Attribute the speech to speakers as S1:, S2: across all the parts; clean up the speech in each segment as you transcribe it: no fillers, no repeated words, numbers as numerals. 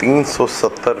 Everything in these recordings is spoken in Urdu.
S1: 370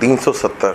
S1: 370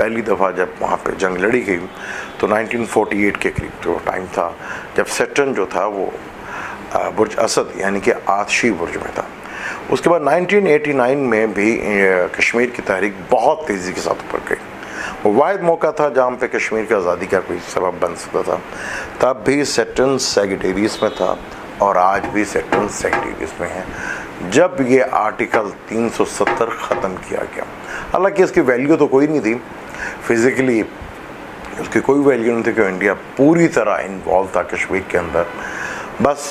S1: پہلی دفعہ جب وہاں پہ جنگ لڑی گئی تو 1948 کے قریب جو ٹائم تھا جب سیٹرن جو تھا وہ برج اسد یعنی کہ آتشی برج میں تھا. اس کے بعد 1989 میں بھی کشمیر کی تحریک بہت تیزی کے ساتھ اوپر گئی. وہ واحد موقع تھا جہاں پہ کشمیر کی آزادی کا کوئی سبب بن سکتا تھا. تب بھی سیٹرن سیکریٹریز میں تھا اور آج بھی سیٹرن سیکریٹریز میں ہے جب یہ آرٹیکل 370 ختم کیا گیا. حالانکہ اس کی ویلیو تو کوئی نہیں تھی, فزیکلی اس کی کوئی ویلیو نہیں تھی کہ انڈیا پوری طرح انوالو تھا کشمیر کے اندر. بس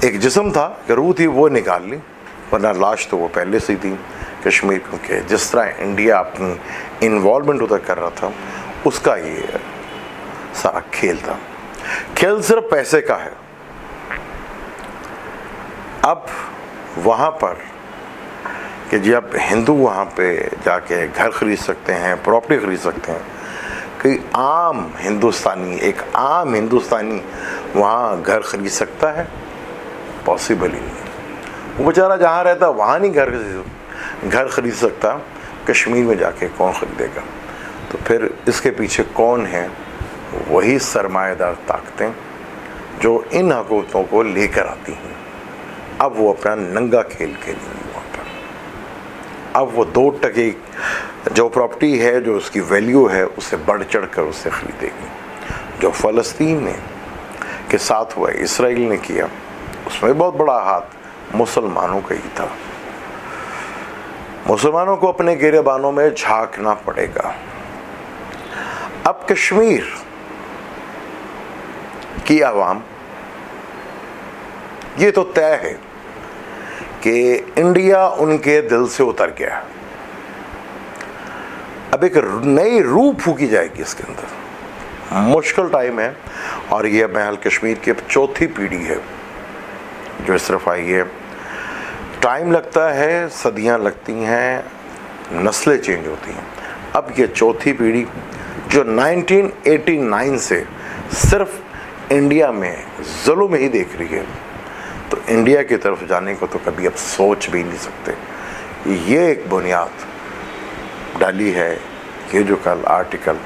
S1: ایک جسم تھا کہ روح تھی وہ نکال لی, ورنہ لاش تو وہ پہلے سے ہی تھی کشمیر. کیونکہ جس طرح انڈیا اپنی انوالومنٹ ادھر کر رہا تھا اس کا یہ سارا کھیل تھا. کھیل صرف پیسے کا ہے. اب وہاں پر کہ جب ہندو وہاں پہ جا کے گھر خرید سکتے ہیں, پراپرٹی خرید سکتے ہیں, کہ ایک عام ہندوستانی وہاں گھر خرید سکتا ہے؟ پاسبل ہی نہیں. وہ بیچارہ جہاں رہتا وہاں نہیں گھر خرید سکتا, کشمیر میں جا کے کون خریدے گا؟ تو پھر اس کے پیچھے کون ہے؟ وہی سرمایہ دار طاقتیں جو ان حکومتوں کو لے کر آتی ہیں. اب وہ اپنا ننگا کھیل کھیلیں گے وہاں پر. اب وہ 2% جو پراپرٹی ہے, جو اس کی ویلیو ہے, اسے بڑھ چڑھ کر اسے خریدے گی. جو فلسطین نے کے ساتھ ہوا, اسرائیل نے کیا, اس میں بہت بڑا ہاتھ مسلمانوں کا ہی تھا. مسلمانوں کو اپنے گریبانوں میں جھانکنا پڑے گا. اب کشمیر کی عوام یہ تو طے ہے کہ انڈیا ان کے دل سے اتر گیا. اب ایک نئی روح پھونکی جائے گی اس کے اندر. مشکل ٹائم ہے, اور یہ محل کشمیر کی اب 4تھی پیڑھی ہے جو اس طرف آئی ہے. ٹائم لگتا ہے, صدیاں لگتی ہیں, نسلیں چینج ہوتی ہیں. اب یہ 4تھی پیڑھی جو 1989 سے صرف انڈیا میں ظلم ہی دیکھ رہی ہے, تو انڈیا کی طرف جانے کو تو کبھی اب سوچ بھی نہیں سکتے. یہ ایک بنیاد ڈالی ہے یہ جو کل آرٹیکل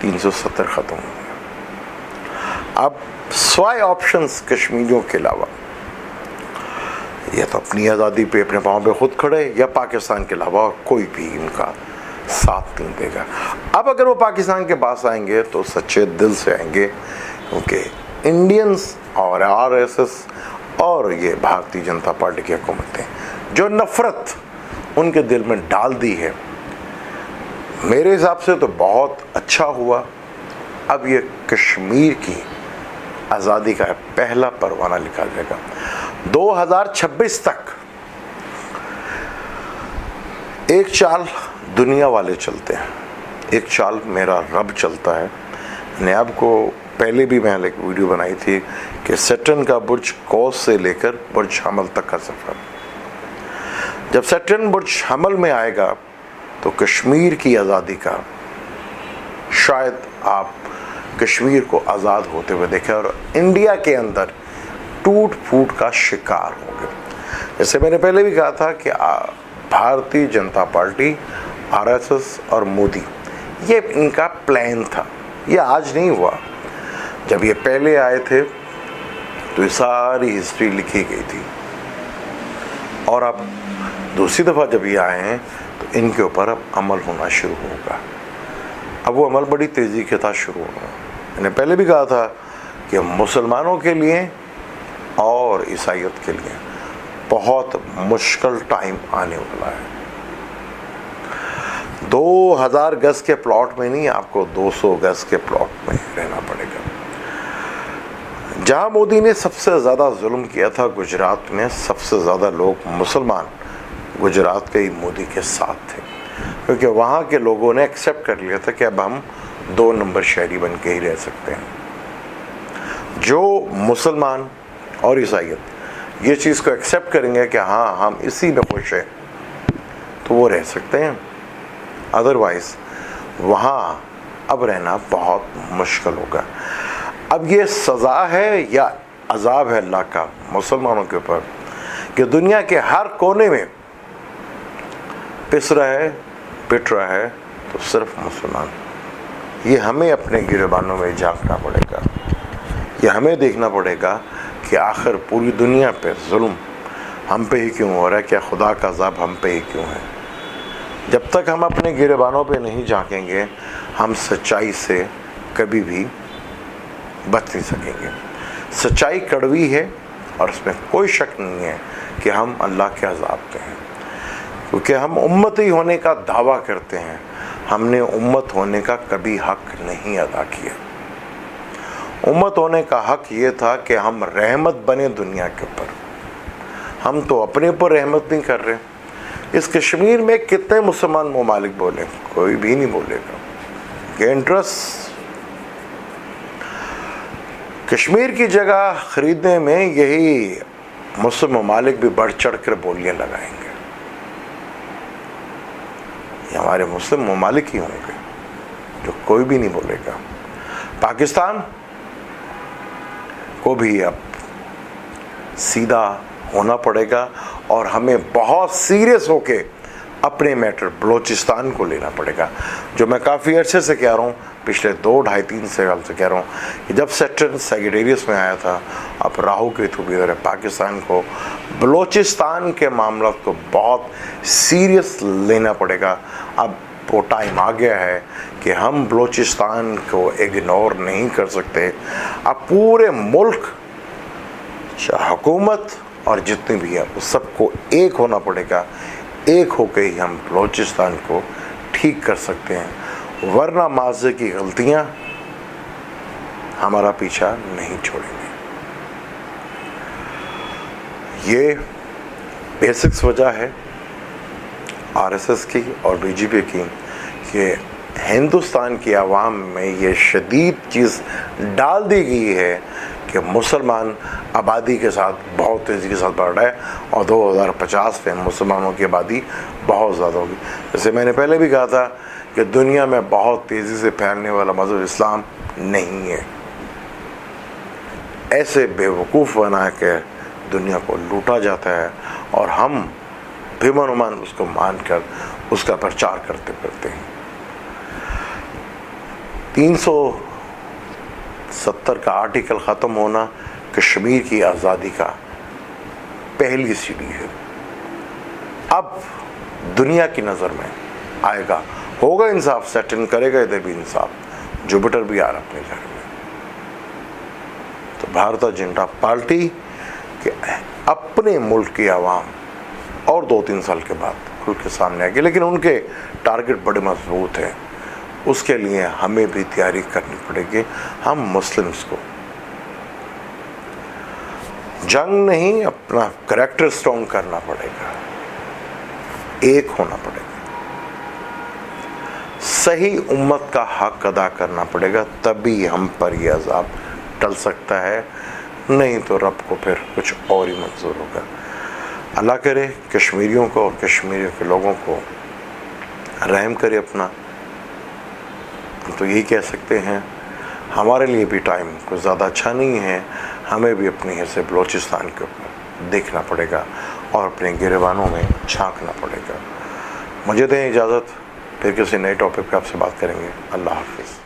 S1: 370 ختم ہو گیا. اب سوائے آپشنز کشمیریوں کے علاوہ یہ تو اپنی آزادی پہ اپنے پاؤں پہ خود کھڑے, یا پاکستان کے علاوہ کوئی بھی ان کا ساتھ نہیں دے گا. اب اگر وہ پاکستان کے پاس آئیں گے تو سچے دل سے آئیں گے, کیونکہ انڈینز اور RSS اور یہ بھارتی جنتا پارٹی کی حکومتیں جو نفرت ان کے دل میں ڈال دی ہے, میرے حساب سے تو بہت اچھا ہوا. اب یہ کشمیر کی آزادی کا پہلا پروانہ لکھا جائے گا. 2026 تک ایک چال دنیا والے چلتے ہیں, ایک چال میرا رب چلتا ہے. نیاب کو پہلے بھی میں نے ایک ویڈیو بنائی تھی کہ سیٹرن کا برج کوس سے لے کر برج حمل تک کا سفر. جب سیٹرن برج حمل میں آئے گا تو کشمیر کی آزادی کا شاید آپ کشمیر کو آزاد ہوتے ہوئے دیکھیں, اور انڈیا کے اندر ٹوٹ پھوٹ کا شکار ہو گئے. جیسے میں نے پہلے بھی کہا تھا کہ بھارتی جنتا پارٹی, RSS اور مودی, یہ ان کا پلان تھا. یہ آج نہیں ہوا. جب یہ پہلے آئے تھے تو یہ ساری ہسٹری لکھی گئی تھی, اور اب دوسری دفعہ جب یہ آئے ہیں تو ان کے اوپر اب عمل ہونا شروع ہوگا. اب وہ عمل بڑی تیزی کے ساتھ شروع ہوگا. میں نے پہلے بھی کہا تھا کہ مسلمانوں کے لیے اور عیسائیت کے لیے بہت مشکل ٹائم آنے والا ہے. 2000 گز کے پلاٹ میں نہیں, آپ کو 200 گز کے پلاٹ میں رہنا پڑے گا. جہاں مودی نے سب سے زیادہ ظلم کیا تھا گجرات میں, سب سے زیادہ لوگ مسلمان گجرات کے ہی مودی کے ساتھ تھے, کیونکہ وہاں کے لوگوں نے ایکسیپٹ کر لیا تھا کہ اب ہم 2 نمبر شہری بن کے ہی رہ سکتے ہیں. جو مسلمان اور عیسائیت یہ چیز کو ایکسیپٹ کریں گے کہ ہاں ہم اسی میں خوش ہیں, تو وہ رہ سکتے ہیں. ادروائز وہاں اب رہنا بہت مشکل ہوگا. اب یہ سزا ہے یا عذاب ہے اللہ کا مسلمانوں کے اوپر کہ دنیا کے ہر کونے میں پس رہا ہے, پٹ رہا ہے تو صرف مسلمان. یہ ہمیں اپنے گریبانوں میں جھانکنا پڑے گا. یہ ہمیں دیکھنا پڑے گا کہ آخر پوری دنیا پہ ظلم ہم پہ ہی کیوں ہو رہا ہے, کیا خدا کا عذاب ہم پہ ہی کیوں ہے. جب تک ہم اپنے گریبانوں پہ نہیں جھانکیں گے ہم سچائی سے کبھی بھی بچ نہیں سکیں گے. سچائی کڑوی ہے اور اس میں کوئی شک نہیں ہے کہ ہم اللہ کے عذاب پہ ہیں, کیونکہ ہم امتی ہونے کا دعویٰ کرتے ہیں. ہم نے امت ہونے کا کبھی حق نہیں ادا کیا. امت ہونے کا حق یہ تھا کہ ہم رحمت بنے دنیا کے اوپر. ہم تو اپنے اوپر رحمت نہیں کر رہے. اس کشمیر میں کتنے مسلمان ممالک بولے, کوئی بھی نہیں بولے گا. کہ انٹرسٹ کشمیر کی جگہ خریدنے میں یہی مسلم ممالک بھی بڑھ چڑھ کر بولیاں لگائیں گے. یہ ہمارے مسلم ممالک ہی ہوں گے جو کوئی بھی نہیں بولے گا. پاکستان کو بھی اب سیدھا ہونا پڑے گا اور ہمیں بہت سیریس ہو کے اپنے میٹر بلوچستان کو لینا پڑے گا. جو میں کافی عرصے سے کہہ رہا ہوں, پچھلے 2, 2.5, 3 سال سے کہہ رہا ہوں کہ جب سیکٹر سیکریٹریٹس میں آیا تھا, اب راہو کے تھرو بھی پاکستان کو بلوچستان کے معاملات کو بہت سیریس لینا پڑے گا. اب وہ ٹائم آ گیا ہے کہ ہم بلوچستان کو اگنور نہیں کر سکتے. اب پورے ملک, حکومت اور جتنے بھی ہیں, اس سب کو ایک ہونا پڑے گا. ایک ہو کے ہی ہم بلوچستان کو ٹھیک کر سکتے ہیں, ورنہ ماضی کی غلطیاں ہمارا پیچھا نہیں چھوڑیں گے. یہ بیسکس وجہ ہے RSS کی اور BJP کی کہ ہندوستان کی عوام میں یہ شدید چیز ڈال دی گئی ہے کہ مسلمان آبادی کے ساتھ بہت تیزی کے ساتھ بڑھ رہا ہے اور 2050 میں مسلمانوں کی آبادی بہت زیادہ ہوگی. جیسے میں نے پہلے بھی کہا تھا کہ دنیا میں بہت تیزی سے پھیلنے والا مذہب اسلام نہیں ہے. ایسے بے وقوف بنا کے دنیا کو لوٹا جاتا ہے اور ہم بے منمان اس کو مان کر اس کا پرچار کرتے پھرتے ہیں. 370 کا آرٹیکل ختم ہونا کشمیر کی آزادی کا پہلی سیڑھی ہے. اب دنیا کی نظر میں آئے گا, ہوگا انصاف, سیٹن کرے گا ادھر بھی انصاف. جوپیٹر بھی آ رہا اپنے گھر میں. تو بھارتیہ جنتا پارٹی کے اپنے ملک کی عوام اور 2-3 سال کے بعد کھل کے سامنے آئے گی, لیکن ان کے ٹارگٹ بڑے مضبوط ہیں. اس کے لیے ہمیں بھی تیاری کرنی پڑے گی. ہم مسلمز کو جنگ نہیں, اپنا کریکٹر سٹرونگ کرنا پڑے گا, ایک ہونا پڑے گا, صحیح امت کا حق ادا کرنا پڑے گا, تبھی ہم پر یہ عذاب ٹل سکتا ہے. نہیں تو رب کو پھر کچھ اور ہی منظور ہوگا. اللہ کرے کشمیریوں کو اور کشمیریوں کے لوگوں کو رحم کرے اپنا. تو یہی کہہ سکتے ہیں, ہمارے لیے بھی ٹائم کوئی زیادہ اچھا نہیں ہے. ہمیں بھی اپنی حصے بلوچستان کے اوپر دیکھنا پڑے گا اور اپنے گریبانوں میں جھانکنا پڑے گا. مجھے دیں اجازت, پھر کسی نئے ٹاپک پہ آپ سے بات کریں گے. اللہ حافظ.